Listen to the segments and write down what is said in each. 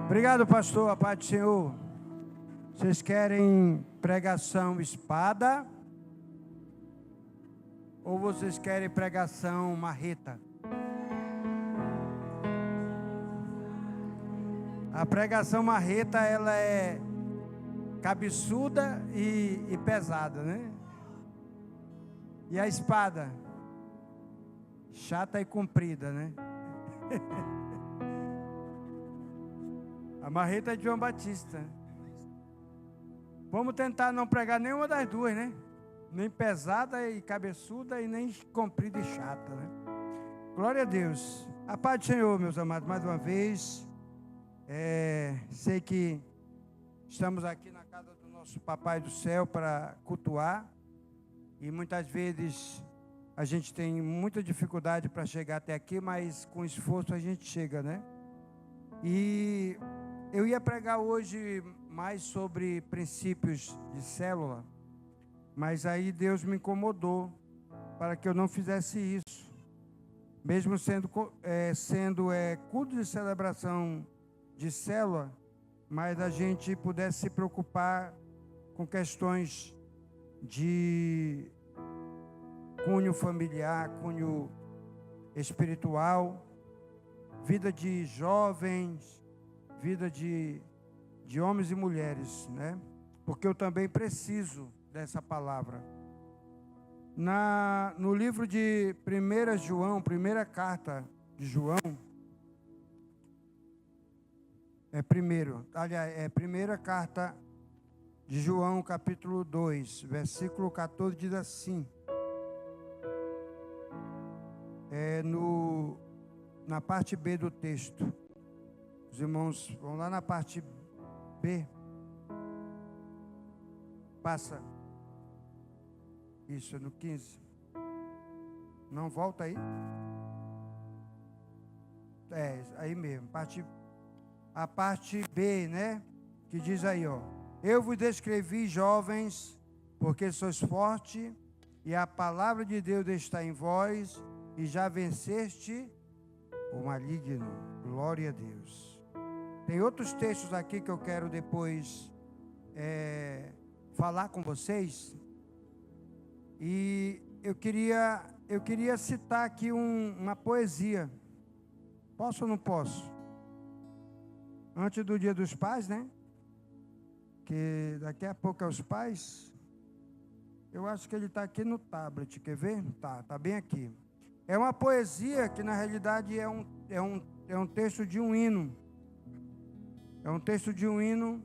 Obrigado, pastor. A paz do Senhor. Vocês querem pregação espada? Ou vocês querem pregação marreta? A pregação marreta, ela é cabeçuda e pesada, né? E a espada? Chata e comprida, né? A marreta é de João Batista. Vamos tentar não pregar nenhuma das duas, né? Nem pesada e cabeçuda e nem comprida e chata, né? Glória a Deus. A paz do Senhor, meus amados, mais uma vez. Sei que estamos aqui na casa do nosso Papai do Céu para cultuar. E muitas vezes a gente tem muita dificuldade para chegar até aqui, mas com esforço a gente chega, né? E eu ia pregar hoje mais sobre princípios de célula, mas aí Deus me incomodou para que eu não fizesse isso. Mesmo sendo culto de celebração de célula, mas a gente pudesse se preocupar com questões de cunho familiar, cunho espiritual, vida de jovens, vida de homens e mulheres, né? Porque eu também preciso dessa palavra. No livro de 1 João, primeira carta de João, primeira carta de João, capítulo 2, versículo 14, diz assim, na parte B do texto. Os irmãos vão lá na parte B. Passa. Isso, é no 15. Não, volta aí. Aí mesmo. A parte B, né? Que diz aí, ó. Eu vos descrevi, jovens, porque sois fortes, e a palavra de Deus está em vós, e já venceste o maligno. Glória a Deus. Tem outros textos aqui que eu quero depois falar com vocês. E eu queria citar aqui uma poesia. Posso ou não posso? Antes do Dia dos Pais, né? Que daqui a pouco é os pais. Eu acho que ele está aqui no tablet, quer ver? Tá bem aqui. É uma poesia que na realidade é um texto de um hino. É um texto de um hino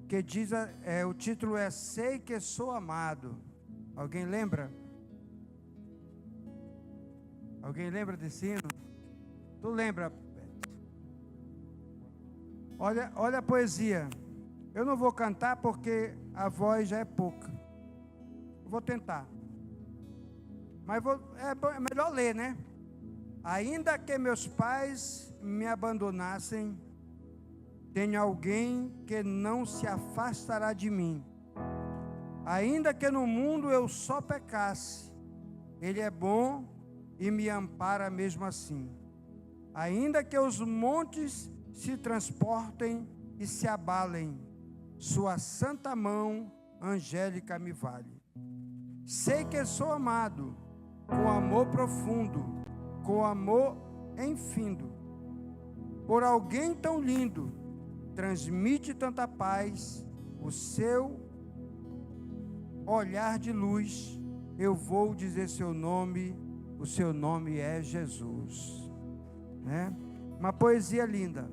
que diz, o título é Sei que sou amado. Alguém lembra? Alguém lembra desse hino? Tu lembra? Olha a poesia. Eu não vou cantar porque a voz já é pouca. Vou tentar. Mas é melhor ler, né? Ainda que meus pais me abandonassem, tenho alguém que não se afastará de mim. Ainda que no mundo eu só pecasse, Ele é bom e me ampara mesmo assim. Ainda que os montes se transportem e se abalem, sua santa mão angélica me vale. Sei que sou amado, com amor profundo, com amor infindo, por alguém tão lindo, transmite tanta paz, o seu olhar de luz, eu vou dizer seu nome, o seu nome é Jesus, né? Uma poesia linda.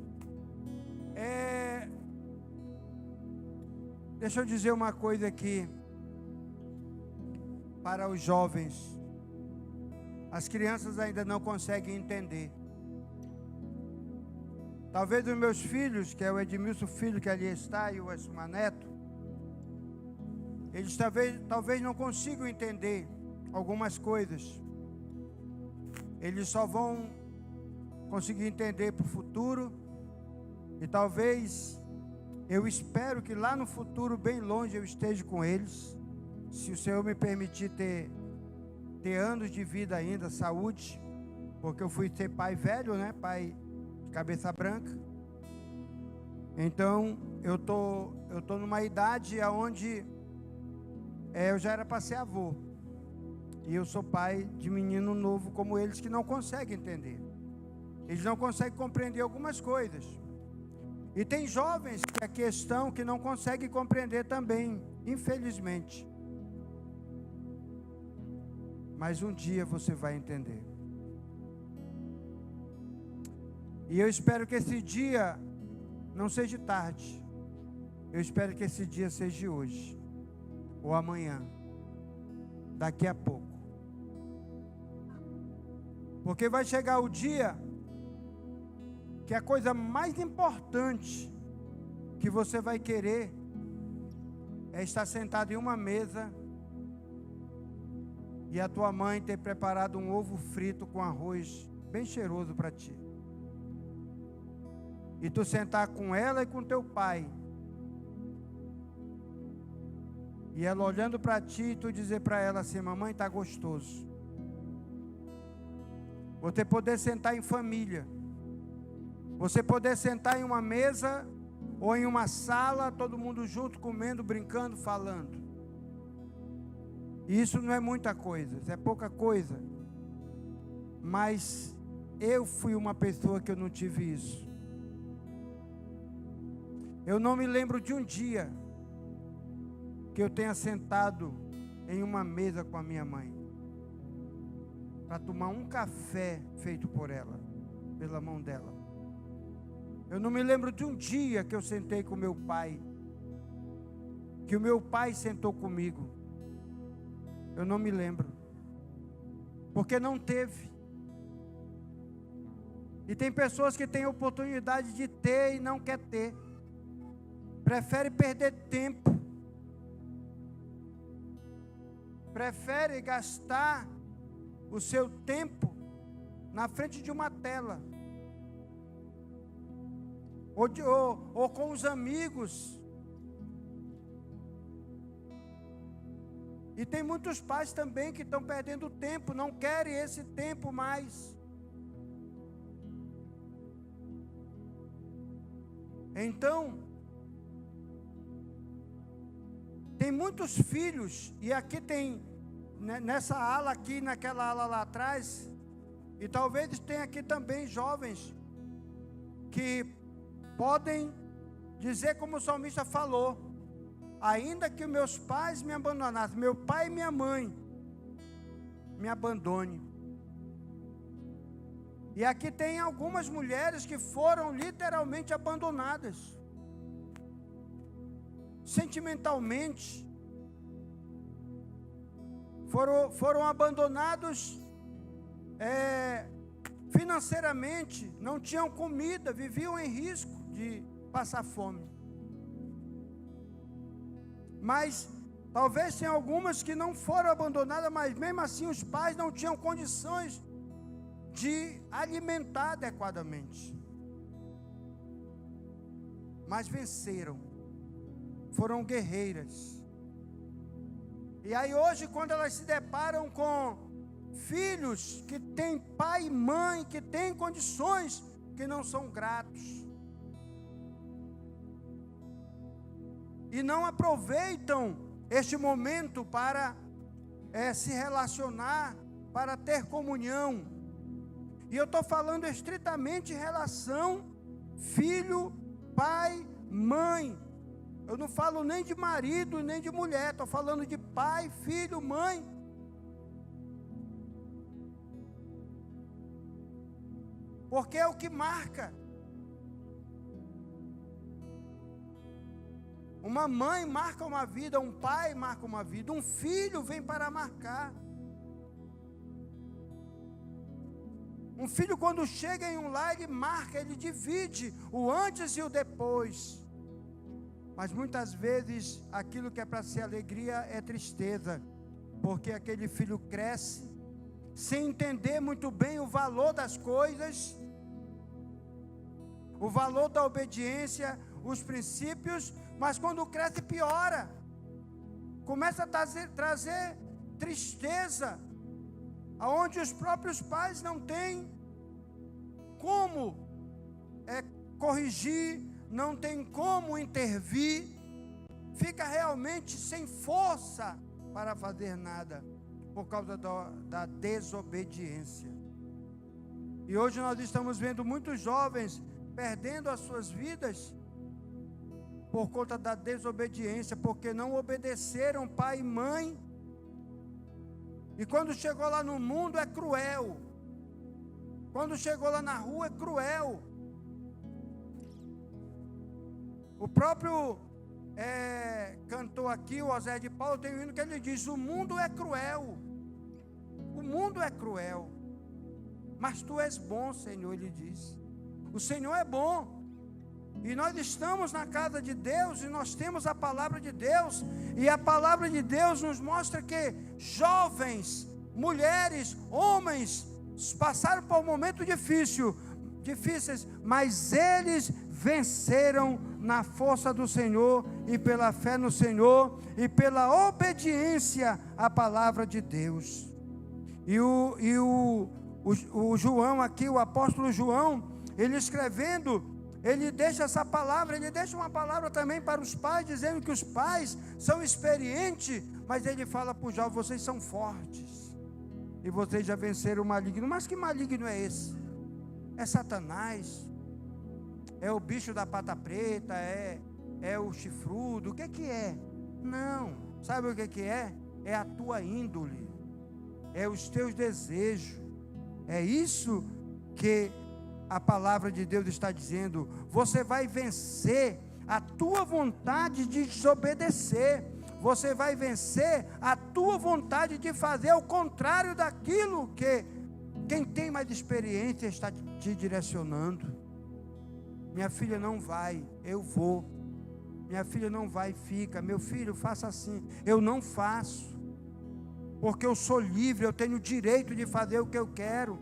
Deixa eu dizer uma coisa aqui para os jovens. As crianças ainda não conseguem entender. Talvez os meus filhos, que é o Edmilson filho que ali está, e o Esma Neto, eles talvez não consigam entender algumas coisas. Eles só vão conseguir entender para o futuro. E talvez, eu espero que lá no futuro, bem longe, eu esteja com eles. Se o Senhor me permitir ter anos de vida ainda, saúde, porque eu fui ser pai velho, né? Pai de cabeça branca. Então, eu tô numa idade onde eu já era para ser avô. E eu sou pai de menino novo como eles, que não conseguem entender. Eles não conseguem compreender algumas coisas. E tem jovens que a questão que não conseguem compreender também, infelizmente. Mas um dia você vai entender. E eu espero que esse dia não seja tarde. Eu espero que esse dia seja hoje, ou amanhã, daqui a pouco. Porque vai chegar o dia que a coisa mais importante que você vai querer é estar sentado em uma mesa e a tua mãe ter preparado um ovo frito com arroz bem cheiroso para ti. E tu sentar com ela e com teu pai. E ela olhando para ti e tu dizer para ela assim: mamãe, está gostoso. Você poder sentar em família. Você poder sentar em uma mesa ou em uma sala, todo mundo junto, comendo, brincando, falando. E isso não é muita coisa, isso é pouca coisa. Mas eu fui uma pessoa que eu não tive isso. Eu não me lembro de um dia que eu tenha sentado em uma mesa com a minha mãe para tomar um café feito por ela, pela mão dela. Eu não me lembro de um dia que eu sentei com meu pai, que o meu pai sentou comigo. Eu não me lembro, porque não teve. E tem pessoas que têm a oportunidade de ter e não quer ter. Prefere perder tempo. Prefere gastar o seu tempo na frente de uma tela. Ou com os amigos. E tem muitos pais também que estão perdendo tempo, não querem esse tempo mais. Então, tem muitos filhos, e aqui tem, nessa ala aqui, naquela ala lá atrás, e talvez tenha aqui também jovens, que podem dizer como o salmista falou: ainda que meus pais me abandonassem, meu pai e minha mãe me abandone. E aqui tem algumas mulheres que foram literalmente abandonadas, sentimentalmente, foram abandonados financeiramente, não tinham comida, viviam em risco de passar fome. Mas talvez tenha algumas que não foram abandonadas, mas mesmo assim os pais não tinham condições de alimentar adequadamente. Mas venceram, foram guerreiras. E aí hoje, quando elas se deparam com filhos que têm pai e mãe, que têm condições, que não são gratos, e não aproveitam este momento para se relacionar, para ter comunhão. E eu estou falando estritamente em relação filho, pai, mãe. Eu não falo nem de marido, nem de mulher. Estou falando de pai, filho, mãe. Porque é o que marca. Uma mãe marca uma vida, um pai marca uma vida, um filho vem para marcar. Um filho, quando chega em um lar, ele marca, ele divide o antes e o depois. Mas muitas vezes aquilo que é para ser alegria é tristeza, porque aquele filho cresce sem entender muito bem o valor das coisas, o valor da obediência, os princípios, mas quando cresce piora, começa a trazer tristeza, aonde os próprios pais não têm como corrigir, não tem como intervir, fica realmente sem força para fazer nada, por causa da desobediência. E hoje nós estamos vendo muitos jovens perdendo as suas vidas por conta da desobediência, porque não obedeceram pai e mãe. E quando chegou lá no mundo é cruel. Quando chegou lá na rua é cruel. O próprio cantor aqui, o Osé de Paulo, tem um hino que ele diz: o mundo é cruel. O mundo é cruel. Mas tu és bom, Senhor, ele diz. O Senhor é bom. E nós estamos na casa de Deus e nós temos a palavra de Deus. E a palavra de Deus nos mostra que jovens, mulheres, homens passaram por um momento difíceis, mas eles venceram na força do Senhor e pela fé no Senhor e pela obediência à palavra de Deus. E o João aqui, o apóstolo João, ele escrevendo, ele deixa essa palavra, ele deixa uma palavra também para os pais, dizendo que os pais são experientes, mas ele fala para os jovens: vocês são fortes, e vocês já venceram o maligno. Mas que maligno é esse? É Satanás, é o bicho da pata preta, é o chifrudo, o que é? Não, sabe o que é? É a tua índole, é os teus desejos, é isso que a palavra de Deus está dizendo. Você vai vencer a tua vontade de desobedecer, você vai vencer a tua vontade de fazer o contrário daquilo que quem tem mais experiência está te direcionando. Minha filha, não vai, eu vou. Minha filha, não vai, fica. Meu filho, faça assim. Eu não faço, porque eu sou livre, eu tenho o direito de fazer o que eu quero.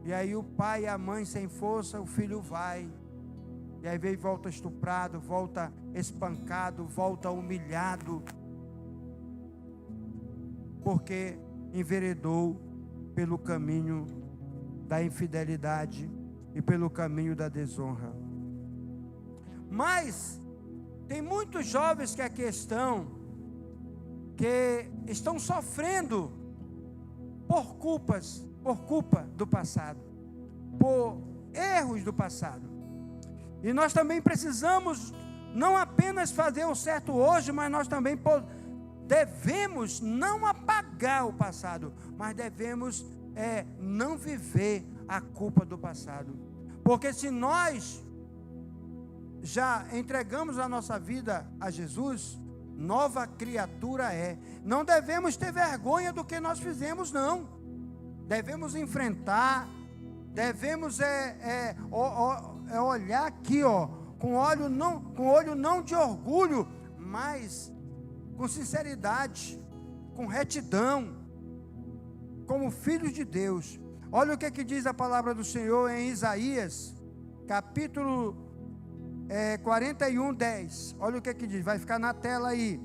E aí o pai e a mãe sem força, o filho vai. E aí vem, volta estuprado, volta espancado, volta humilhado, porque enveredou pelo caminho da infidelidade e pelo caminho da desonra. Mas tem muitos jovens que aqui estão, que estão sofrendo por culpa do passado, por erros do passado. E nós também precisamos não apenas fazer o certo hoje, mas nós também devemos não apagar o passado, mas devemos não viver a culpa do passado. Porque se nós já entregamos a nossa vida a Jesus, nova criatura é. Não devemos ter vergonha do que nós fizemos, não. Devemos enfrentar, devemos olhar aqui, com olho não de orgulho, mas com sinceridade, com retidão, como filhos de Deus. Olha o que diz a palavra do Senhor em Isaías, capítulo 41, 10. Olha o que diz, vai ficar na tela aí.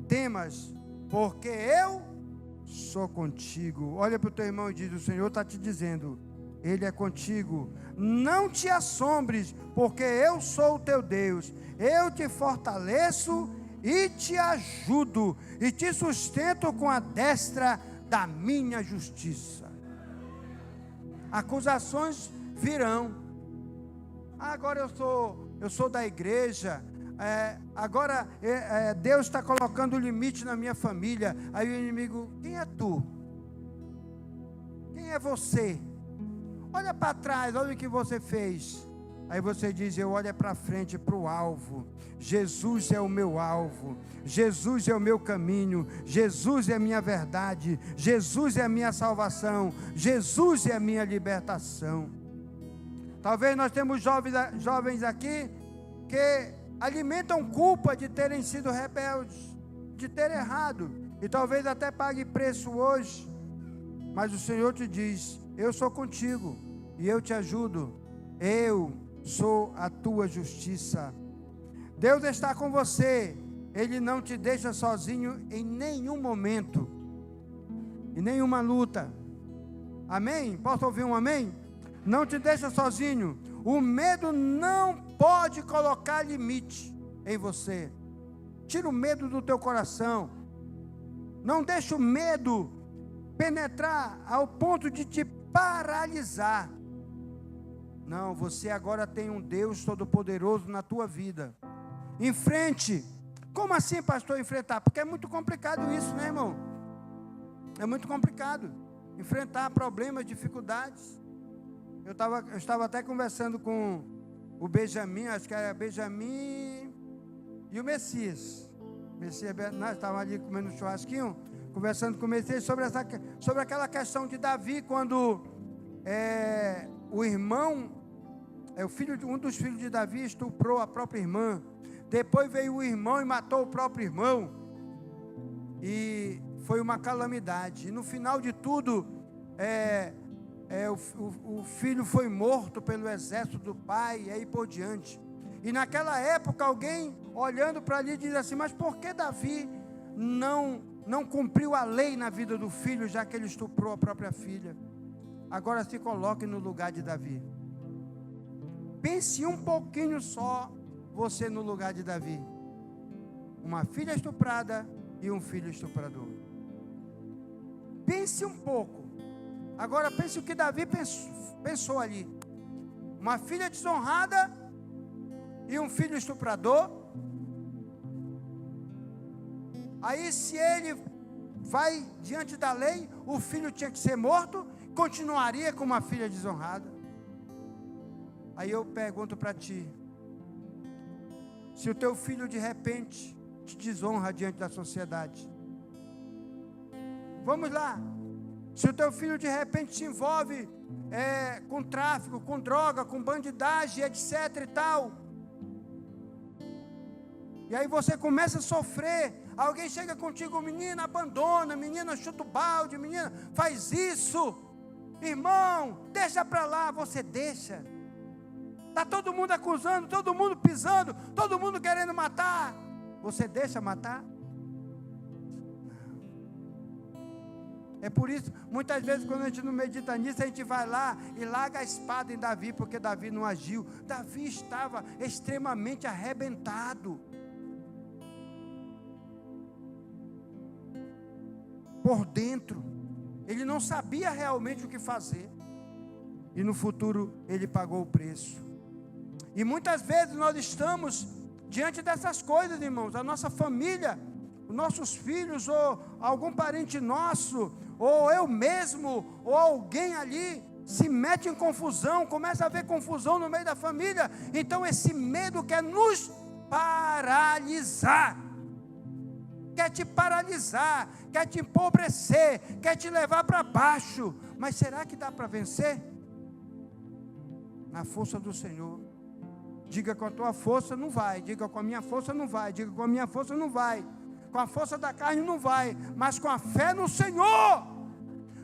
Temas, porque eu sou contigo. Olha para o teu irmão e diz: o Senhor está te dizendo, Ele é contigo. Não te assombres, porque eu sou o teu Deus. Eu te fortaleço e te ajudo, e te sustento com a destra da minha justiça. Acusações virão. Agora eu sou da igreja. Agora Deus está colocando limite na minha família. Aí o inimigo: quem é tu? Quem é você? Olha para trás, olha o que você fez. Aí você diz: eu olho para frente, para o alvo. Jesus é o meu alvo, Jesus é o meu caminho, Jesus é a minha verdade, Jesus é a minha salvação, Jesus é a minha libertação. Talvez nós temos jovens aqui que alimentam culpa de terem sido rebeldes, de ter errado, e talvez até pague preço hoje, mas o Senhor te diz: eu sou contigo e eu te ajudo, eu sou a tua justiça. Deus está com você, Ele não te deixa sozinho em nenhum momento, em nenhuma luta. Amém? Posso ouvir um amém? não te deixa sozinho. O medo não pode colocar limite em você. Tira o medo do teu coração. Não deixa o medo penetrar ao ponto de te paralisar. Não, você agora tem um Deus Todo-Poderoso na tua vida. Enfrente. Como assim, pastor, enfrentar? Porque é muito complicado isso, né, irmão? É muito complicado enfrentar problemas, dificuldades. Eu estava até conversando com o Benjamin, acho que era Benjamin e o Messias. Nós estávamos ali comendo um churrasquinho, conversando com o Messias sobre aquela questão de Davi, quando o irmão, um dos filhos de Davi estuprou a própria irmã. Depois veio o irmão e matou o próprio irmão. E foi uma calamidade. E no final de tudo, o filho foi morto pelo exército do pai, e aí por diante. E naquela época, alguém olhando para ali diz assim: mas por que Davi não cumpriu a lei na vida do filho, já que ele estuprou a própria filha? Agora se coloque no lugar de Davi. Pense um pouquinho só, você no lugar de Davi. Uma filha estuprada e um filho estuprador. Pense um pouco. Agora pense o que Davi pensou ali. Uma filha desonrada e um filho estuprador. Aí se ele vai diante da lei, o filho tinha que ser morto, continuaria com uma filha desonrada. Aí eu pergunto para ti: se o teu filho de repente te desonra diante da sociedade, vamos lá, se o teu filho de repente se envolve com tráfico, com droga, com bandidagem, etc e tal, e aí você começa a sofrer, alguém chega contigo: menina, abandona, menina, chuta o balde, menina, faz isso, irmão, deixa para lá. Você deixa. Está todo mundo acusando, todo mundo pisando, todo mundo querendo matar. Você deixa matar? É por isso, muitas vezes quando a gente não medita nisso, a gente vai lá e larga a espada em Davi, porque Davi não agiu. Davi estava extremamente arrebentado por dentro. Ele não sabia realmente o que fazer. E no futuro ele pagou o preço. E muitas vezes nós estamos diante dessas coisas, irmãos. A nossa família, os nossos filhos, ou algum parente nosso, ou eu mesmo, ou alguém ali, se mete em confusão, começa a haver confusão no meio da família. Então esse medo quer nos paralisar. Quer te paralisar, quer te empobrecer, quer te levar para baixo. Mas será que dá para vencer? Na força do Senhor. Diga: com a tua força não vai. Diga: com a minha força não vai. Diga: com a minha força não vai. Com a força da carne não vai. Mas com a fé no Senhor.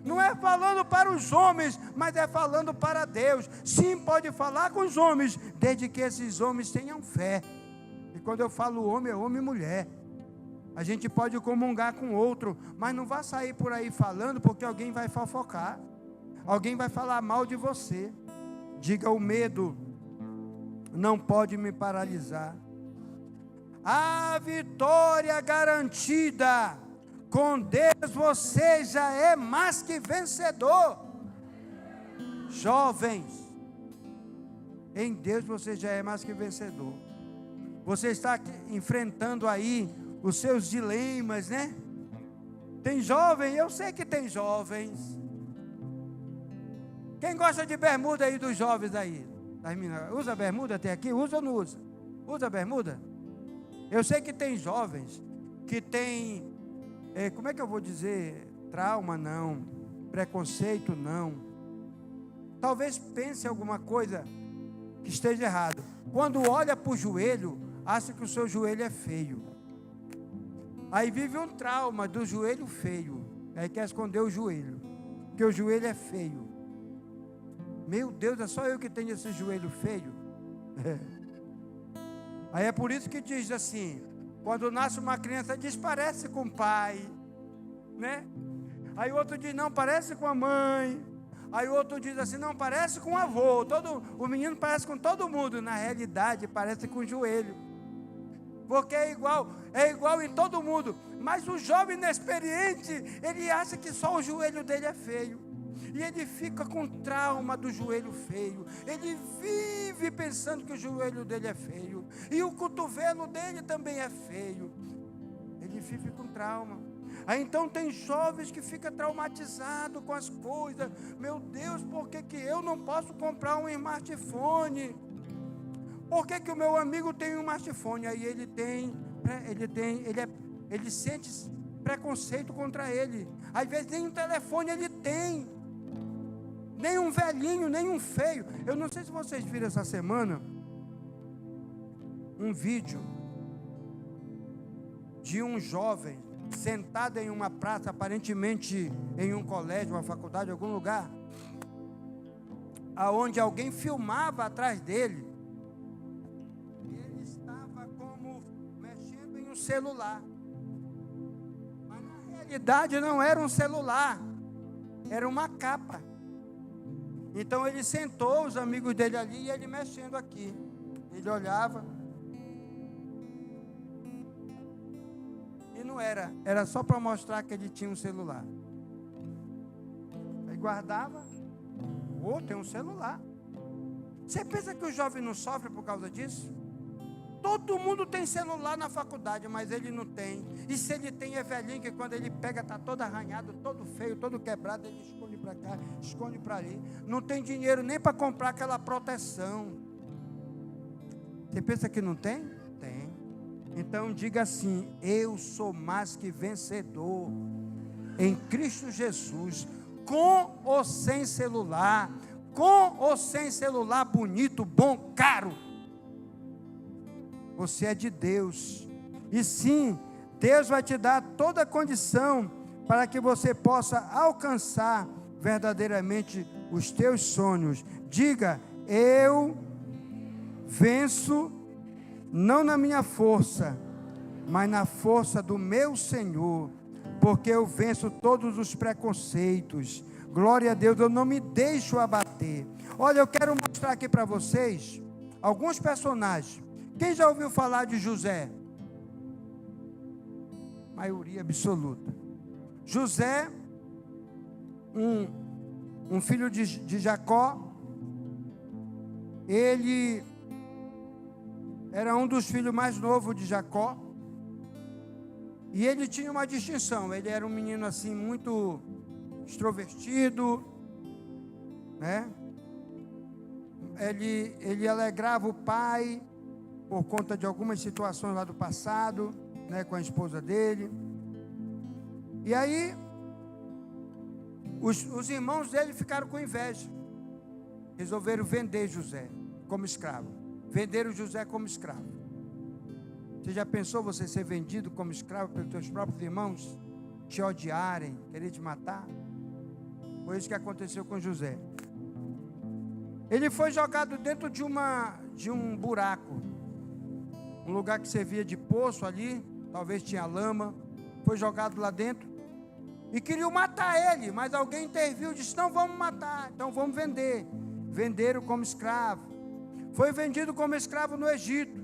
Não é falando para os homens, mas é falando para Deus. Sim, pode falar com os homens, desde que esses homens tenham fé. E quando eu falo homem, é homem e mulher. A gente pode comungar com outro, mas não vá sair por aí falando, porque alguém vai fofocar. Alguém vai falar mal de você. Diga: o medo não pode me paralisar. A vitória garantida. Com Deus você já é mais que vencedor. Jovens, em Deus você já é mais que vencedor. Você está enfrentando aí os seus dilemas, né? Tem jovem, eu sei que tem jovens. Quem gosta de bermuda aí dos jovens aí? Usa bermuda até aqui? Usa ou não usa? Usa bermuda? Eu sei que tem jovens que tem, como é que eu vou dizer? Trauma não, preconceito não. Talvez pense alguma coisa que esteja errado. Quando olha para o joelho, acha que o seu joelho é feio. Aí vive um trauma do joelho feio. Aí quer esconder o joelho, porque o joelho é feio. Meu Deus, é só eu que tenho esse joelho feio? Aí é por isso que diz assim: quando nasce uma criança, diz parece com o pai, né? Aí o outro diz não, parece com a mãe. Aí o outro diz assim, não, parece com o avô, o menino parece com todo mundo. Na realidade, parece com o joelho. Porque é igual em todo mundo. Mas o jovem inexperiente, ele acha que só o joelho dele é feio. E ele fica com trauma do joelho feio. Ele vive pensando que o joelho dele é feio. E o cotovelo dele também é feio. Ele vive com trauma. Aí então tem jovens que ficam traumatizados com as coisas. Meu Deus, por que eu não posso comprar um smartphone? Por que o meu amigo tem um smartphone? Aí ele sente preconceito contra ele. Às vezes nem um telefone ele tem. Nem um velhinho, nem um feio. Eu não sei se vocês viram essa semana um vídeo de um jovem sentado em uma praça, aparentemente em um colégio, uma faculdade, algum lugar, aonde alguém filmava atrás dele. Ele estava como mexendo em um celular, mas na realidade não era um celular, era uma capa. Então ele sentou, os amigos dele ali, e ele mexendo aqui. Ele olhava. E não era só para mostrar que ele tinha um celular. Aí guardava. Tem um celular. Você pensa que o jovem não sofre por causa disso? Todo mundo tem celular na faculdade, mas ele não tem. E se ele tem, é velhinho, que quando ele pega, está todo arranhado, todo feio, todo quebrado, ele esconde para cá, esconde para ali. Não tem dinheiro nem para comprar aquela proteção. Você pensa que não tem? Tem. Então diga assim, eu sou mais que vencedor em Cristo Jesus, com ou sem celular, com ou sem celular bonito, bom, caro. Você é de Deus. E sim, Deus vai te dar toda a condição para que você possa alcançar verdadeiramente os teus sonhos. Diga, eu venço não na minha força, mas na força do meu Senhor, porque eu venço todos os preconceitos. Glória a Deus, eu não me deixo abater. Olha, eu quero mostrar aqui para vocês alguns personagens. Quem já ouviu falar de José? Maioria absoluta. José, um filho de Jacó, ele era um dos filhos mais novos de Jacó, e ele tinha uma distinção. Ele era um menino assim muito extrovertido, né? Ele alegrava o pai por conta de algumas situações lá do passado, né, com a esposa dele. E aí os irmãos dele ficaram com inveja, resolveram vender José como escravo. Venderam José como escravo. Você já pensou você ser vendido como escravo pelos teus próprios irmãos, te odiarem, querer te matar? Foi isso que aconteceu com José. Ele foi jogado dentro de um buraco, um lugar que servia de poço ali, talvez tinha lama. Foi jogado lá dentro e queriam matar ele, mas alguém interviu e disse, não vamos matar, então vamos vender. Venderam como escravo. Foi vendido como escravo no Egito.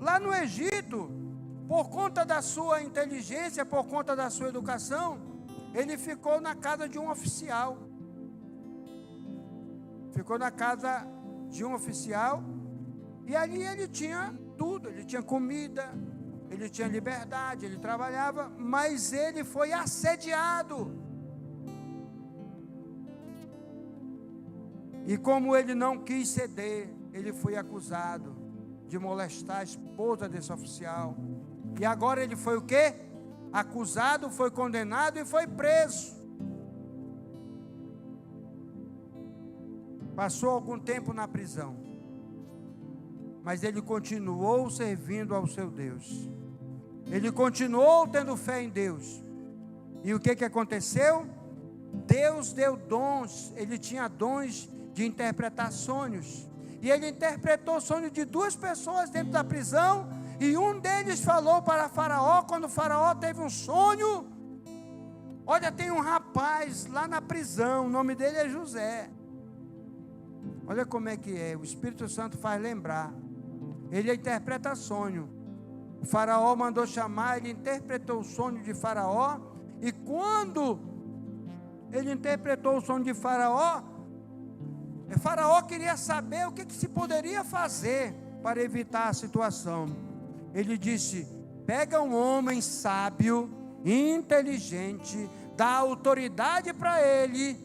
Lá no Egito, por conta da sua inteligência, por conta da sua educação, ele ficou na casa de um oficial. Ficou na casa de um oficial, e ali ele tinha tudo, ele tinha comida, ele tinha liberdade, ele trabalhava, mas ele foi assediado. E como ele não quis ceder, ele foi acusado de molestar a esposa desse oficial. E agora ele foi o quê? Acusado, foi condenado e foi preso. Passou algum tempo na prisão, mas ele continuou servindo ao seu Deus. Ele continuou tendo fé em Deus. E o que aconteceu? Deus deu dons. Ele tinha dons de interpretar sonhos. E ele interpretou o sonho de duas pessoas dentro da prisão. E um deles falou para Faraó, quando Faraó teve um sonho: olha, tem um rapaz rapaz lá na prisão, o nome dele é José. Olha como é que é, o Espírito Santo faz lembrar. Ele interpreta sonho. O faraó mandou chamar, ele interpretou o sonho de Faraó, e quando ele interpretou o sonho de Faraó, Faraó queria saber o que se poderia fazer para evitar a situação. Ele disse: pega um homem sábio, inteligente, dá autoridade para ele,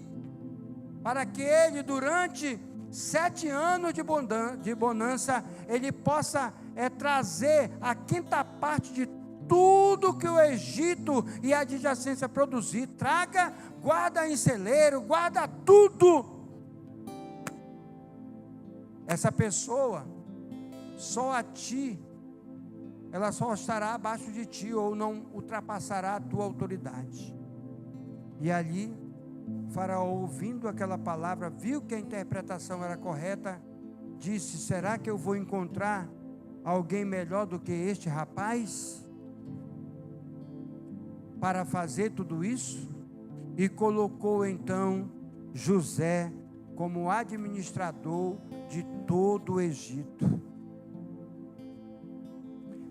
para que ele durante 7 anos de bonança, ele possa trazer a 5ª parte de tudo que o Egito e a adjacência produzir. Traga, guarda em celeiro, guarda tudo. Essa pessoa, só a ti, ela só estará abaixo de ti, ou não ultrapassará a tua autoridade. E ali, Faraó, ouvindo aquela palavra, viu que a interpretação era correta, disse: será que eu vou encontrar alguém melhor do que este rapaz para fazer tudo isso? E colocou então José como administrador de todo o Egito.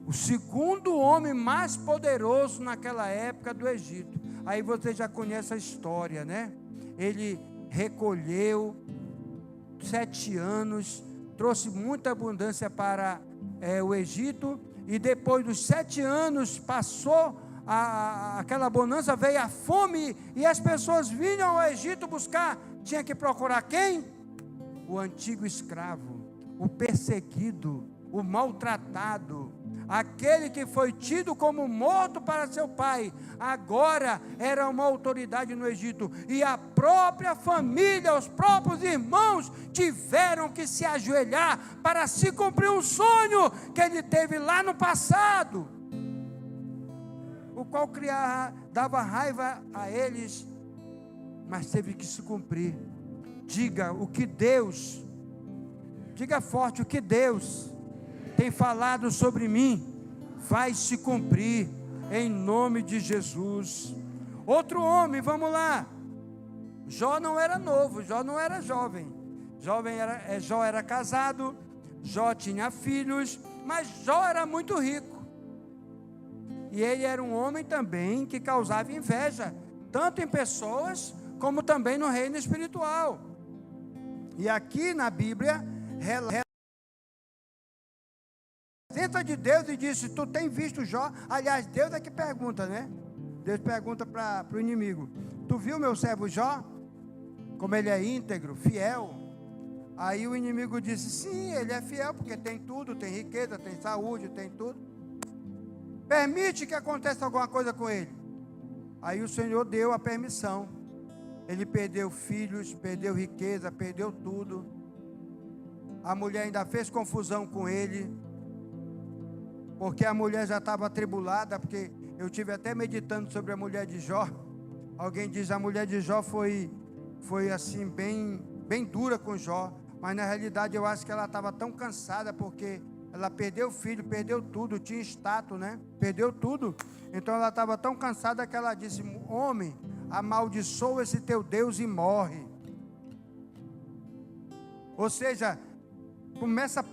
O segundo homem mais poderoso naquela época do Egito. Aí você já conhece a história, né? Ele recolheu 7 anos, trouxe muita abundância para o Egito, e depois dos 7 anos passou aquela bonança, veio a fome, e as pessoas vinham ao Egito buscar. Tinha que procurar quem? O antigo escravo, o perseguido, o maltratado, aquele que foi tido como morto para seu pai, agora era uma autoridade no Egito, e a própria família, os próprios irmãos tiveram que se ajoelhar para se cumprir um sonho que ele teve lá no passado, o qual dava raiva a eles, mas teve que se cumprir. Diga o que Deus, diga forte, o que Deus tem falado sobre mim vai se cumprir em nome de Jesus. Outro homem, vamos lá. Jó não era novo, Jó não era jovem. Jó era casado, Jó tinha filhos, mas Jó era muito rico. E ele era um homem também que causava inveja, tanto em pessoas como também no reino espiritual. E aqui na Bíblia representa de Deus e disse: tu tem visto Jó? Aliás, Deus é que pergunta, né? Deus pergunta para o inimigo: tu viu meu servo Jó? Como ele é íntegro, fiel. Aí o inimigo disse: sim, ele é fiel, porque tem tudo, tem riqueza, tem saúde, tem tudo. Permite que aconteça alguma coisa com ele. Aí o Senhor deu a permissão. Ele perdeu filhos, perdeu riqueza, perdeu tudo. A mulher ainda fez confusão com ele, porque a mulher já estava atribulada, porque eu tive até meditando sobre a mulher de Jó. Alguém diz: a mulher de Jó foi assim, bem dura com Jó, mas na realidade eu acho que ela estava tão cansada, porque ela perdeu o filho, perdeu tudo, tinha status, né? Perdeu tudo. Então ela estava tão cansada que ela disse: homem, amaldiçoa esse teu Deus e morre. Ou seja, começa a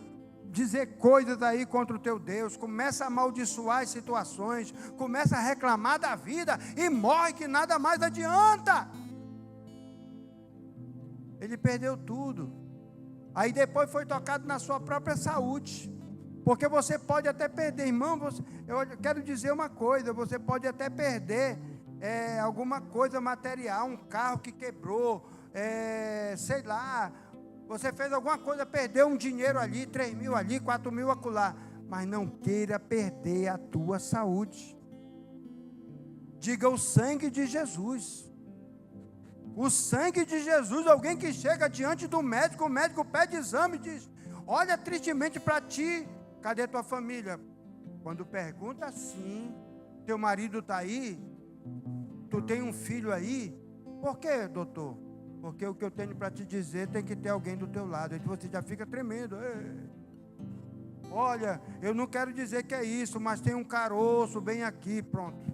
dizer coisas aí contra o teu Deus, começa a amaldiçoar as situações, começa a reclamar da vida e morre, que nada mais adianta. Ele perdeu tudo. Aí depois foi tocado na sua própria saúde, porque você pode até perder, irmão, eu quero dizer uma coisa: você pode até perder alguma coisa material, um carro que quebrou, sei lá, você fez alguma coisa, perdeu um dinheiro ali, 3 mil ali, 4 mil acolá, mas não queira perder a tua saúde. Diga o sangue de Jesus. O sangue de Jesus. Alguém que chega diante do médico, o médico pede exame e diz: olha tristemente para ti, cadê tua família? Quando pergunta assim: teu marido está aí? Tu tem um filho aí? Por quê, doutor? Porque o que eu tenho para te dizer, tem que ter alguém do teu lado. Aí você já fica tremendo. Olha, eu não quero dizer que é isso, mas tem um caroço bem aqui, pronto.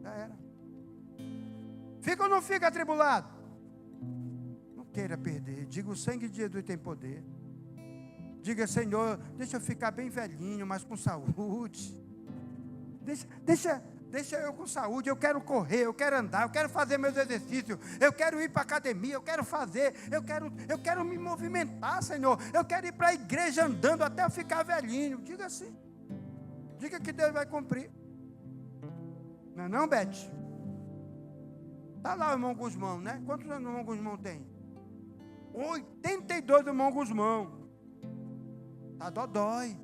Já era. Fica ou não fica atribulado? Não queira perder. Diga, o sangue de Jesus tem poder. Diga, Senhor, deixa eu ficar bem velhinho, mas com saúde. Deixa eu com saúde. Eu quero correr, eu quero andar, eu quero fazer meus exercícios. Eu quero ir para a academia, eu quero fazer. Eu quero me movimentar, Senhor. Eu quero ir para a igreja andando até eu ficar velhinho. Diga assim. Diga que Deus vai cumprir. Não é não, Beth? Está lá o irmão Guzmão, né? Quantos anos o irmão Guzmão tem? 82 do irmão Guzmão. Está dodói.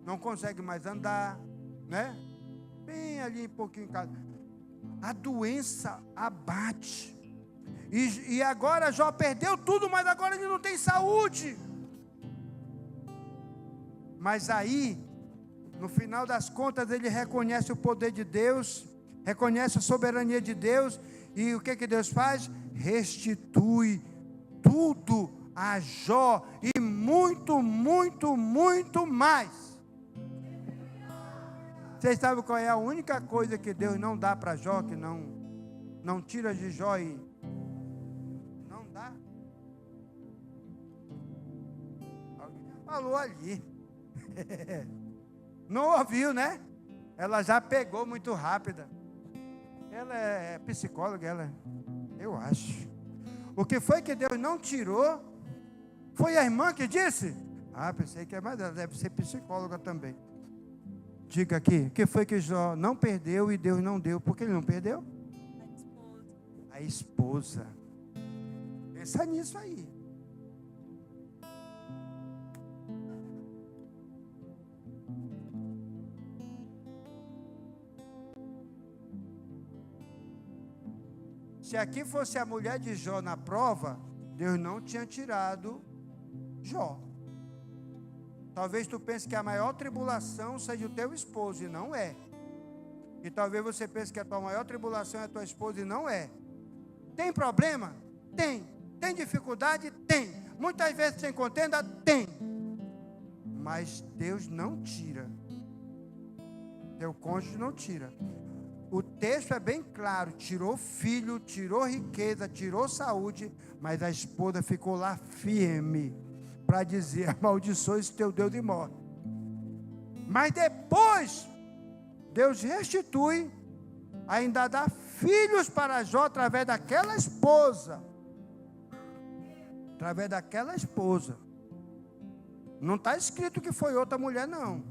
Não consegue mais andar, né? Bem ali um pouquinho em casa. A doença abate. E agora Jó perdeu tudo, mas agora ele não tem saúde. Mas aí, no final das contas, ele reconhece o poder de Deus, reconhece a soberania de Deus, e o que Deus faz? Restitui tudo a Jó, e muito, muito, muito mais. Vocês sabem qual é a única coisa que Deus não dá para Jó, que não tira de Jó e não dá? Alguém falou ali. Não ouviu, né? Ela já pegou muito rápida. Ela é psicóloga, eu acho. O que foi que Deus não tirou? Foi a irmã que disse? Pensei que mas ela deve ser psicóloga também. Diga aqui, o que foi que Jó não perdeu e Deus não deu? Por que ele não perdeu? A esposa. Pensa nisso aí. Se aqui fosse a mulher de Jó na prova, Deus não tinha tirado Jó. Talvez tu pense que a maior tribulação seja o teu esposo, e não é. E talvez você pense que a tua maior tribulação é a tua esposa, e não é. Tem problema? Tem. Tem dificuldade? Tem. Muitas vezes sem contenda? Tem. Mas Deus não tira. Teu cônjuge não tira. O texto é bem claro, tirou filho, tirou riqueza, tirou saúde, mas a esposa ficou lá firme, para dizer, amaldiçoe esse teu Deus e morre. Mas depois, Deus restitui, ainda dá filhos para Jó, através daquela esposa. Através daquela esposa. Não está escrito que foi outra mulher, não.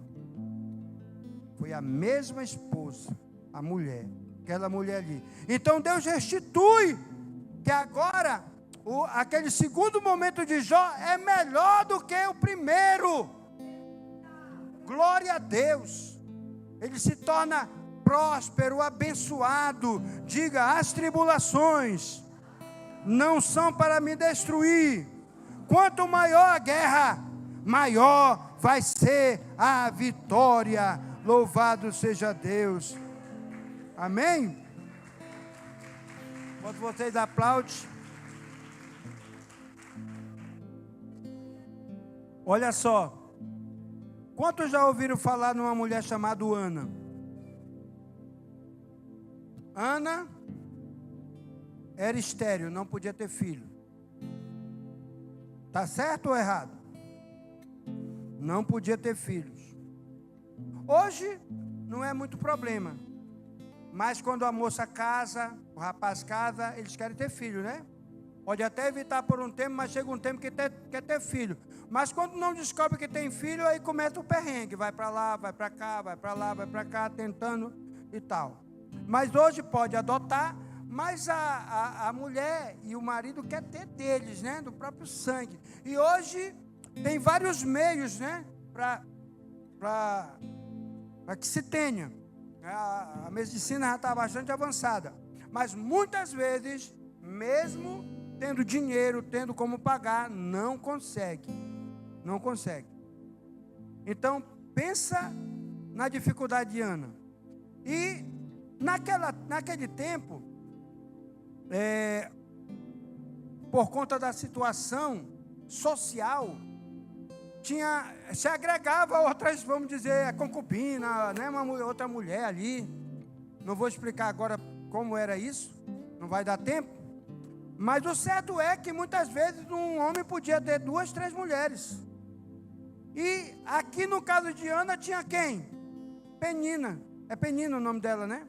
Foi a mesma esposa. A mulher, aquela mulher ali. Então Deus restitui, que agora, aquele segundo momento de Jó é melhor do que o primeiro. Glória a Deus. Ele se torna próspero, abençoado. Diga, as tribulações não são para me destruir. Quanto maior a guerra, maior vai ser a vitória. Louvado seja Deus. Amém? Quando vocês aplaudem. Olha só. Quantos já ouviram falar numa mulher chamada Ana? Ana era estéril, não podia ter filho. Está certo ou errado? Não podia ter filhos. Hoje não é muito problema. Mas quando a moça casa, o rapaz casa, eles querem ter filho, né? Pode até evitar por um tempo, mas chega um tempo que quer ter filho. Mas quando não descobre que tem filho, aí começa o perrengue. Vai para lá, vai para cá, vai para lá, vai para cá, tentando e tal. Mas hoje pode adotar, mas a mulher e o marido quer ter deles, né? Do próprio sangue. E hoje tem vários meios, né? Para que se tenha. A medicina já está bastante avançada, mas muitas vezes, mesmo tendo dinheiro, tendo como pagar, não consegue. Então, pensa na dificuldade de Ana. E naquele tempo, por conta da situação social, se agregava outras, vamos dizer, a concubina, né, outra mulher ali. Não vou explicar agora como era isso, não vai dar tempo. Mas o certo é que muitas vezes um homem podia ter 2, 3 mulheres. E aqui no caso de Ana tinha quem? Penina. É Penina o nome dela, né?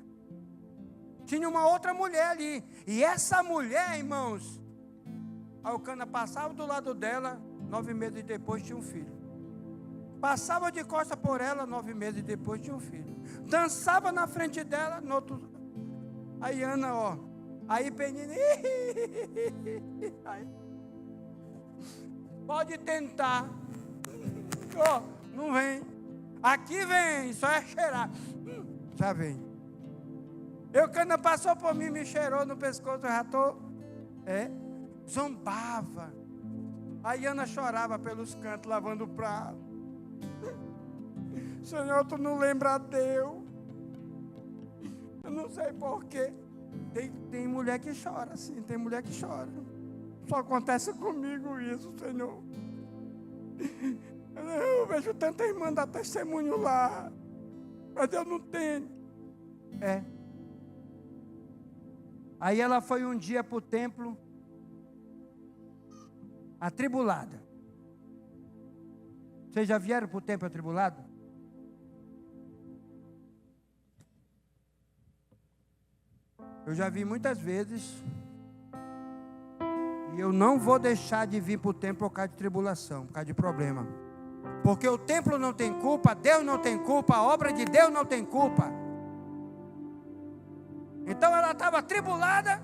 Tinha uma outra mulher ali. E essa mulher, irmãos, Elcana passava do lado dela, 9 meses depois tinha um filho. Passava de costas por ela, 9 meses depois tinha um filho. Dançava na frente dela, no outro... Aí Ana, ó. Aí Penina... Pode tentar. Ó, não vem. Aqui vem, só é cheirar. Já vem. Elcana passou por mim, me cheirou no pescoço, eu já estou... zombava. Aí Ana chorava pelos cantos, lavando o prato. Senhor, tu não lembra Deus? Eu não sei porquê. Tem mulher que chora assim, tem mulher que chora. Só acontece comigo isso, Senhor. Eu vejo tanta irmã dar testemunho lá, mas eu não tenho. Aí ela foi um dia para o templo, atribulada. Vocês já vieram para o templo atribulado? Eu já vi muitas vezes. E eu não vou deixar de vir para o templo por causa de tribulação, por causa de problema. Porque o templo não tem culpa, Deus não tem culpa, a obra de Deus não tem culpa. Então ela estava atribulada,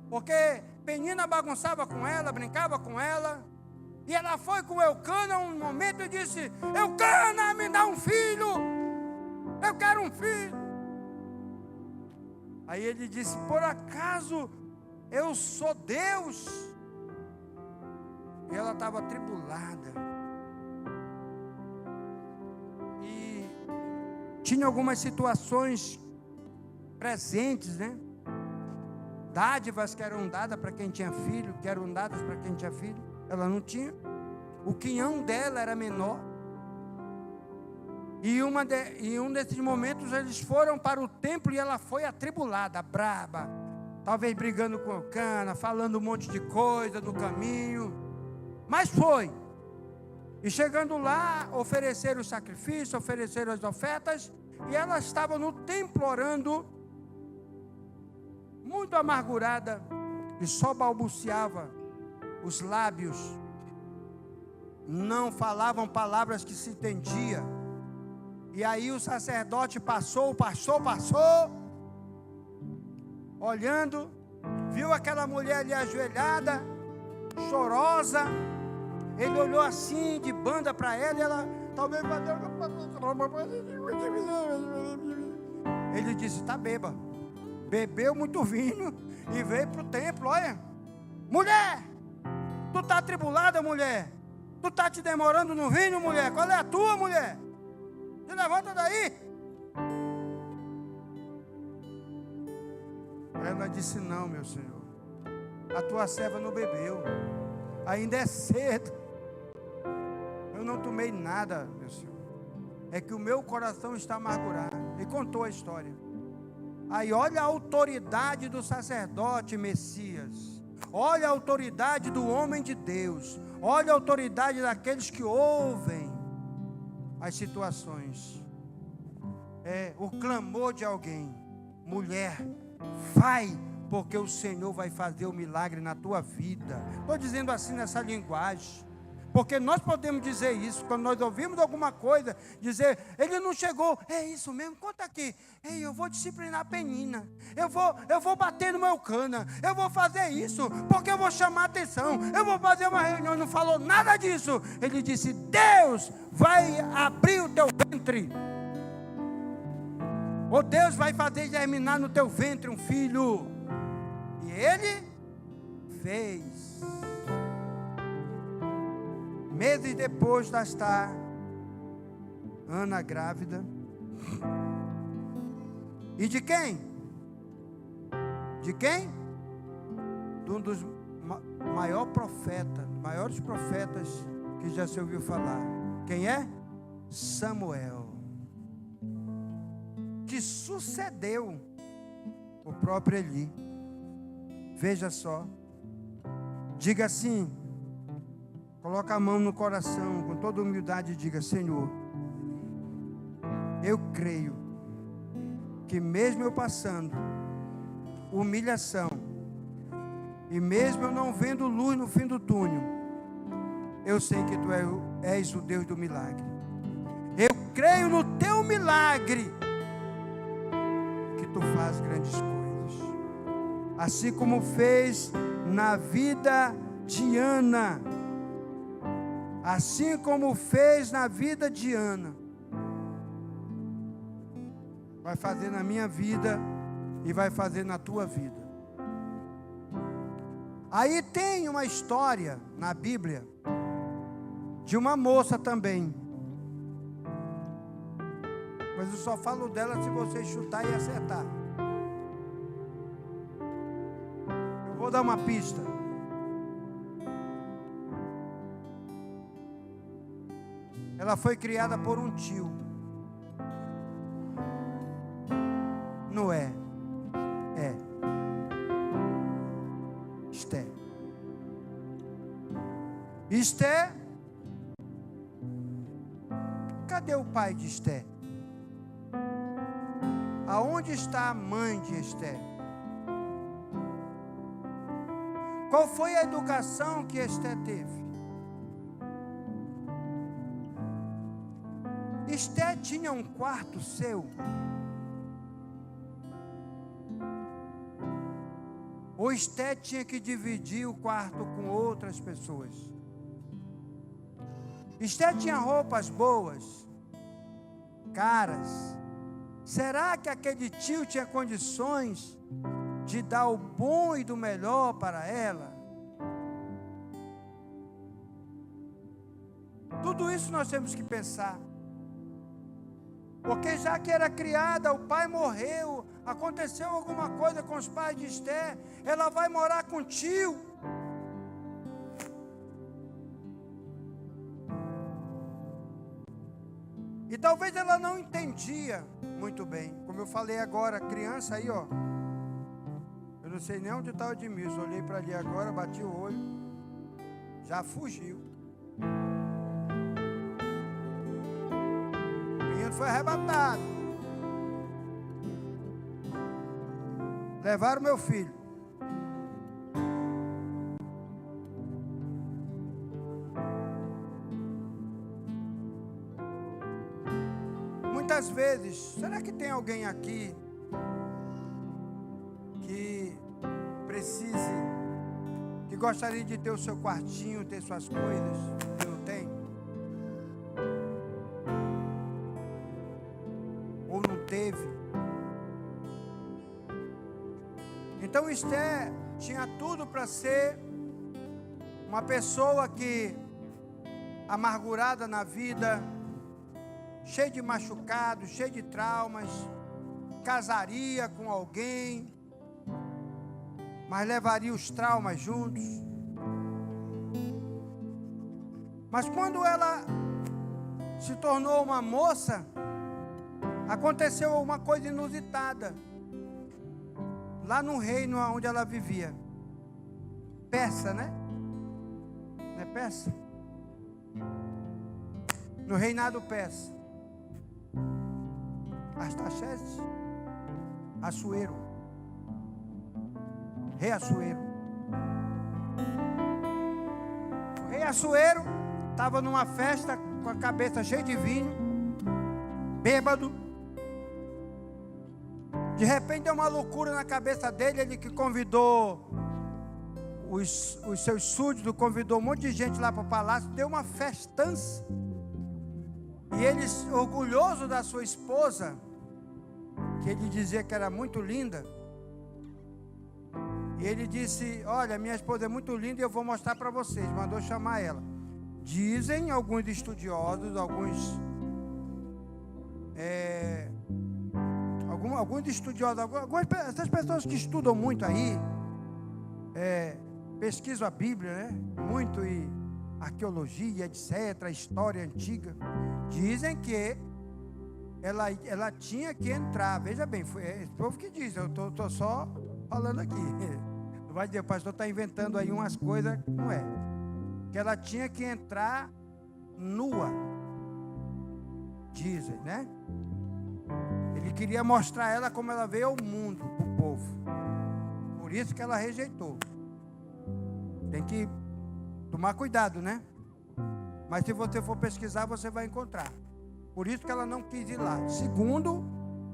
porque Penina bagunçava com ela, brincava com ela. E ela foi com Elcana um momento e disse: Elcana, me dá um filho. Eu quero um filho. Aí ele disse: por acaso eu sou Deus? E ela estava atribulada. E tinha algumas situações presentes, né? Dádivas que eram dadas para quem tinha filho, que eram dadas para quem tinha filho. Ela não tinha. O quinhão dela era menor. E um desses momentos eles foram para o templo e ela foi atribulada, braba. Talvez brigando com Elcana, falando um monte de coisa no caminho. Mas foi. E chegando lá, ofereceram o sacrifício, ofereceram as ofertas. E ela estava no templo orando, muito amargurada, e só balbuciava os lábios. Não falavam palavras que se entendia. E aí o sacerdote passou, o pastor passou, olhando, viu aquela mulher ali ajoelhada, chorosa. Ele olhou assim, de banda para ela, e ela talvez bateu. Ele disse: está bêbada. Bebeu muito vinho e veio para o templo. Olha, mulher, tu está atribulada, mulher? Tu está te demorando no vinho, mulher? Qual é a tua, mulher? Se levanta daí. Ela disse: não, meu Senhor, a tua serva não bebeu, ainda é cedo, eu não tomei nada, meu Senhor, é que o meu coração está amargurado. E contou a história. Aí olha a autoridade do sacerdote Messias, olha a autoridade do homem de Deus, olha a autoridade daqueles que ouvem as situações. O clamor de alguém: mulher, vai, porque o Senhor vai fazer o milagre na tua vida. Estou dizendo assim nessa linguagem, porque nós podemos dizer isso, quando nós ouvimos alguma coisa, dizer: ele não chegou, é isso mesmo, conta aqui. Ei, eu vou disciplinar a Penina, eu vou bater no Elcana, eu vou fazer isso, porque eu vou chamar a atenção, eu vou fazer uma reunião. Não falou nada disso. Ele disse: Deus vai abrir o teu ventre, ou Deus vai fazer germinar no teu ventre um filho. E ele fez. Meses depois de estar Ana grávida. E de quem? De quem? De um dos maiores profetas que já se ouviu falar. Quem é? Samuel. Que sucedeu o próprio Eli. Veja só. Diga assim, coloca a mão no coração, com toda humildade, e diga: Senhor, eu creio que mesmo eu passando humilhação, e mesmo eu não vendo luz no fim do túnel, eu sei que Tu és o Deus do milagre. Eu creio no Teu milagre, que Tu fazes grandes coisas, assim como fez na vida de Ana, assim como fez na vida de Ana, vai fazer na minha vida e vai fazer na tua vida. Aí tem uma história na Bíblia de uma moça também, mas eu só falo dela se você chutar e acertar. Eu vou dar uma pista. Ela foi criada por um tio. Não é? É. Esté. Esté. Cadê o pai de Esté? Aonde está a mãe de Esté? Qual foi a educação que Esté teve? Esté tinha um quarto seu? Ou Esté tinha que dividir o quarto com outras pessoas? Esté tinha roupas boas, caras. Será que aquele tio tinha condições de dar o bom e do melhor para ela? Tudo isso nós temos que pensar. Porque já que era criada, o pai morreu, aconteceu alguma coisa com os pais de Esté, ela vai morar com o tio. E talvez ela não entendia muito bem. Como eu falei agora, criança aí, ó. Eu não sei nem onde está o Edmilson. Olhei para ali agora, bati o olho. Já fugiu. O menino foi arrebatado. Levaram meu filho. Muitas vezes, será que tem alguém aqui que precise, que gostaria de ter o seu quartinho, ter suas coisas, e não tem? Ou não teve? Então Esté tinha tudo para ser uma pessoa que, amargurada na vida, cheio de machucados, cheio de traumas, casaria com alguém, mas levaria os traumas juntos. Mas quando ela se tornou uma moça, aconteceu uma coisa inusitada, lá no reino onde ela vivia. Persa, né? Não é persa? No reinado persa. Artaxerxes, Assuero, rei Assuero. O rei Assuero estava numa festa com a cabeça cheia de vinho, bêbado. De repente deu uma loucura na cabeça dele. Ele que convidou os seus súditos, convidou um monte de gente lá para o palácio, deu uma festança. E ele, orgulhoso da sua esposa, que ele dizia que era muito linda, e ele disse: olha, minha esposa é muito linda e eu vou mostrar para vocês. Mandou chamar ela. Dizem alguns estudiosos, essas pessoas que estudam muito aí, pesquisam a Bíblia, né? Muito, e arqueologia, etc., a história antiga, dizem que ela tinha que entrar. Veja bem, foi esse povo que diz, eu estou só falando aqui, não vai dizer, o pastor está inventando aí umas coisas, não é. Que ela tinha que entrar nua. Dizem, né? Ele queria mostrar ela como ela veio ao mundo, para o povo. Por isso que ela rejeitou. Tem que tomar cuidado, né? Mas se você for pesquisar, você vai encontrar. Por isso que ela não quis ir lá. Segundo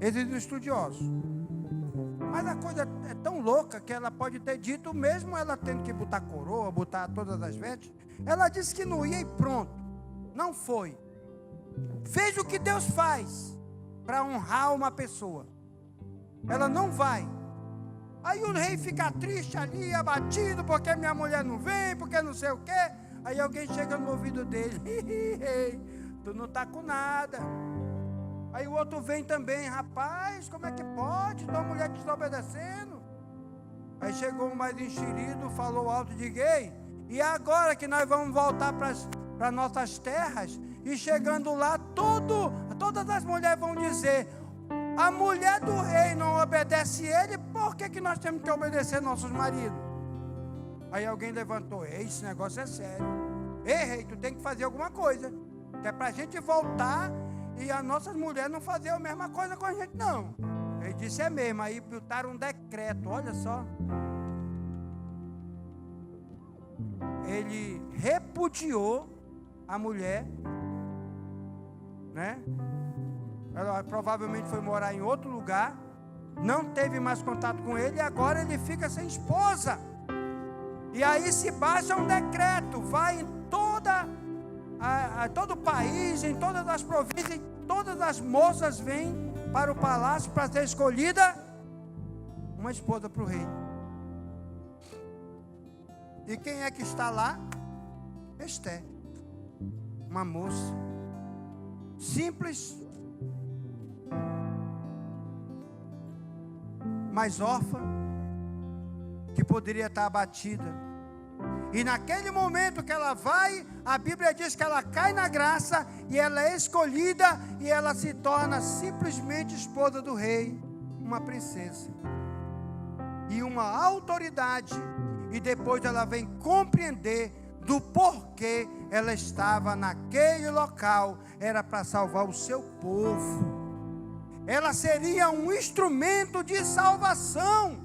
esses estudiosos. Mas a coisa é tão louca que ela pode ter dito, mesmo ela tendo que botar coroa, botar todas as vestes, ela disse que não ia e pronto. Não foi. Veja o que Deus faz para honrar uma pessoa. Ela não vai. Aí o rei fica triste ali, abatido, porque minha mulher não vem, porque não sei o quê. Aí alguém chega no ouvido dele, tu não está com nada. Aí o outro vem também, rapaz, como é que pode? Tua mulher te está obedecendo. Aí chegou um mais enxerido, falou alto de gay. E agora que nós vamos voltar para nossas terras, e chegando lá, todas as mulheres vão dizer, a mulher do rei não obedece ele, por que nós temos que obedecer nossos maridos? Aí alguém levantou, esse negócio é sério. Ei, rei, tu tem que fazer alguma coisa, que é para a gente voltar e as nossas mulheres não fazer a mesma coisa com a gente, não. Ele disse, é mesmo. Aí botaram um decreto, olha só. Ele repudiou a mulher, né? Ela provavelmente foi morar em outro lugar, não teve mais contato com ele, e agora ele fica sem esposa. E aí se baixa um decreto, vai em todo o país, em todas as províncias, todas as moças vêm para o palácio para ser escolhida uma esposa para o rei. E quem é que está lá? Esté, uma moça simples, mas órfã, que poderia estar abatida. E naquele momento que ela vai, a Bíblia diz que ela cai na graça, e ela é escolhida, e ela se torna simplesmente esposa do rei, uma princesa, e uma autoridade, e depois ela vem compreender do porquê ela estava naquele local, era para salvar o seu povo, ela seria um instrumento de salvação.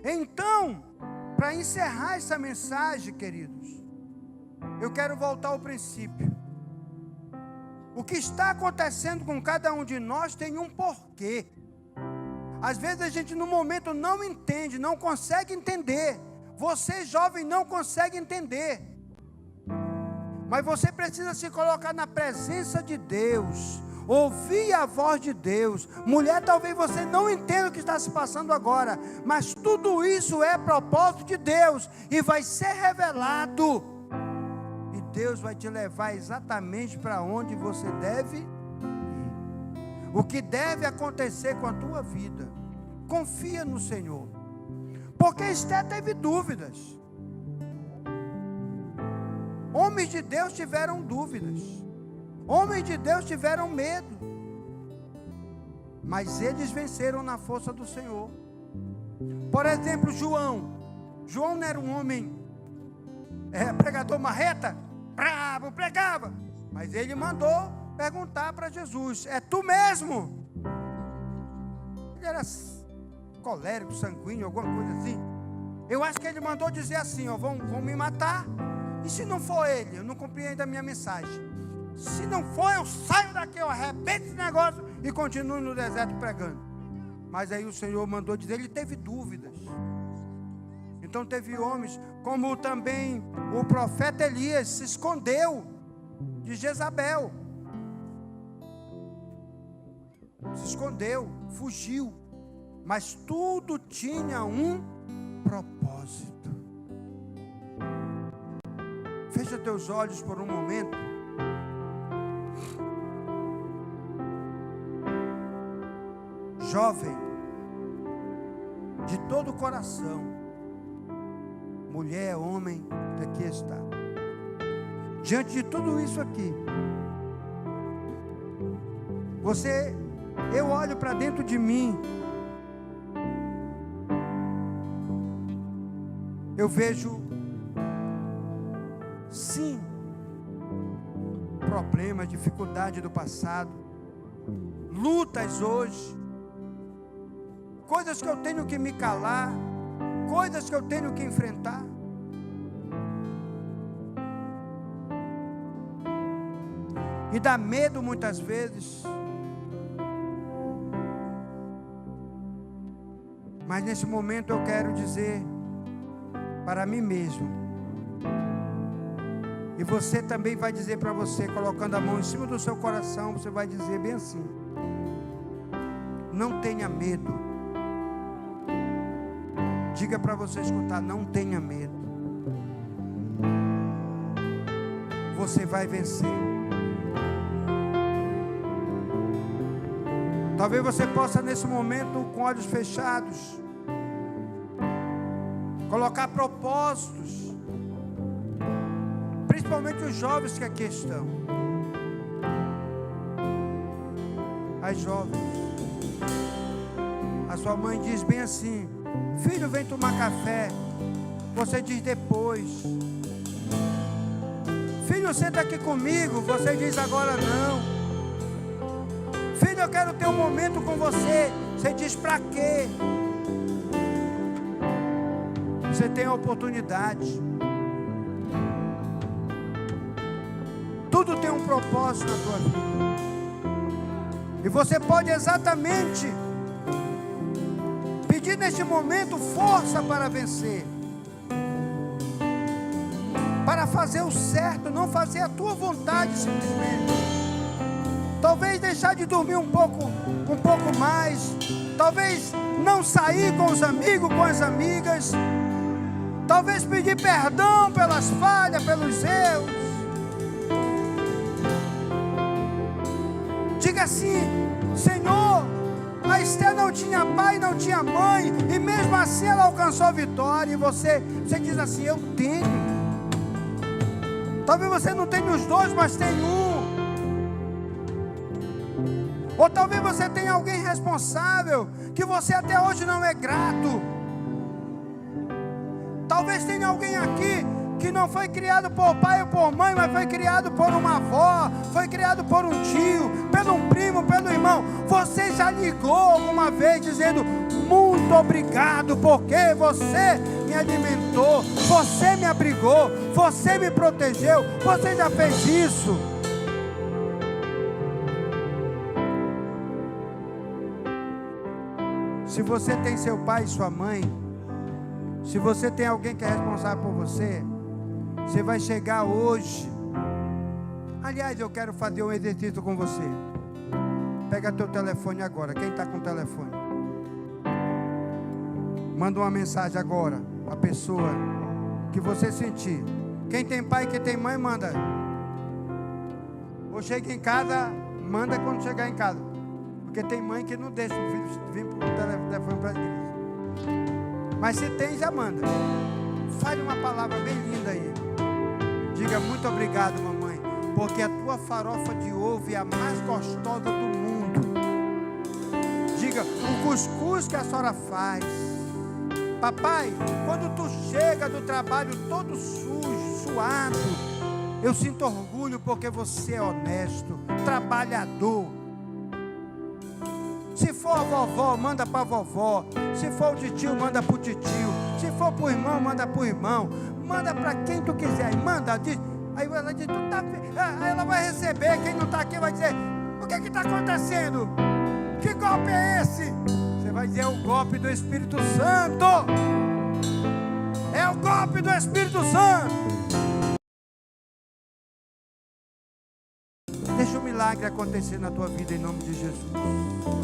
Então, para encerrar essa mensagem, queridos, eu quero voltar ao princípio. O que está acontecendo com cada um de nós tem um porquê. Às vezes a gente no momento não entende, não consegue entender. Você jovem não consegue entender. Mas você precisa se colocar na presença de Deus, ouvir a voz de Deus. Mulher, talvez você não entenda o que está se passando agora, mas tudo isso é propósito de Deus e vai ser revelado. E Deus vai te levar exatamente para onde você deve ir. O que deve acontecer com a tua vida. Confia no Senhor. Porque Esté teve dúvidas. Homens de Deus tiveram dúvidas. Homens de Deus tiveram medo. Mas eles venceram na força do Senhor. Por exemplo, João. João não era um homem pregador marreta, bravo, pregava. Mas ele mandou perguntar para Jesus: é tu mesmo? Ele era colérico, sanguíneo, alguma coisa assim. Eu acho que ele mandou dizer assim: ó, vão me matar. E se não for ele, eu não compreendo a minha mensagem. Se não for, eu saio daqui, eu arrebento esse negócio e continuo no deserto pregando. Mas aí o Senhor mandou dizer, ele teve dúvidas. Então teve homens, como também o profeta Elias se escondeu de Jezabel. Se escondeu, fugiu. Mas tudo tinha um propósito. Fecha teus olhos por um momento. Jovem, de todo o coração, mulher, homem, que aqui está. Diante de tudo isso aqui, você eu olho para dentro de mim, eu vejo, sim, problemas, dificuldade do passado, lutas hoje, coisas que eu tenho que me calar, coisas que eu tenho que enfrentar. E dá medo muitas vezes. Mas nesse momento eu quero dizer para mim mesmo, e você também vai dizer para você, colocando a mão em cima do seu coração, você vai dizer bem assim: não tenha medo. Diga para você escutar: não tenha medo. Você vai vencer. Talvez você possa nesse momento, com olhos fechados, colocar propósitos, principalmente os jovens que aqui estão. As jovens, a sua mãe diz bem assim: filho, vem tomar café. Você diz depois. Filho, senta aqui comigo. Você diz agora não. Filho, eu quero ter um momento com você. Você diz para quê? Você tem a oportunidade. Tudo tem um propósito na tua vida. E você pode exatamente pedir neste momento força para vencer, para fazer o certo, não fazer a tua vontade simplesmente. Talvez deixar de dormir um pouco mais, talvez não sair com os amigos, com as amigas, talvez pedir perdão pelas falhas, pelos erros. Diga assim: Senhor, a Esther não tinha pai, não tinha mãe, e mesmo assim ela alcançou a vitória. E você diz assim: eu tenho. Talvez você não tenha os dois, mas tem um. Ou talvez você tenha alguém responsável que você até hoje não é grato. Talvez tenha alguém aqui que não foi criado por pai ou por mãe, mas foi criado por uma avó, foi criado por um tio, pelo um primo, pelo irmão. Você já ligou alguma vez dizendo: muito obrigado, porque você me alimentou, você me abrigou, você me protegeu. Você já fez isso? Se você tem seu pai e sua mãe, se você tem alguém que é responsável por você, você vai chegar hoje. Aliás, eu quero fazer um exercício com você. Pega teu telefone agora. Quem está com o telefone? Manda uma mensagem agora para a pessoa que você sentir. Quem tem pai, quem tem mãe, manda. Ou chega em casa, manda quando chegar em casa. Porque tem mãe que não deixa o filho vir para o telefone para a igreja. Mas se tem, já manda. Fale uma palavra bem linda aí. Diga: muito obrigado, mamãe, porque a tua farofa de ovo é a mais gostosa do mundo. Diga: o cuscuz que a senhora faz. Papai, quando tu chega do trabalho todo sujo, suado, eu sinto orgulho porque você é honesto, trabalhador. Se for a vovó, manda para a vovó. Se for o titio, manda para o titio. Se for para o irmão, manda para o irmão. Manda para quem tu quiser. Manda, diz. Aí ela diz: tu tá... Aí ela vai receber. Quem não está aqui vai dizer: o que está acontecendo? Que golpe é esse? Você vai dizer: é o golpe do Espírito Santo. É o golpe do Espírito Santo. Deixa o milagre acontecer na tua vida em nome de Jesus.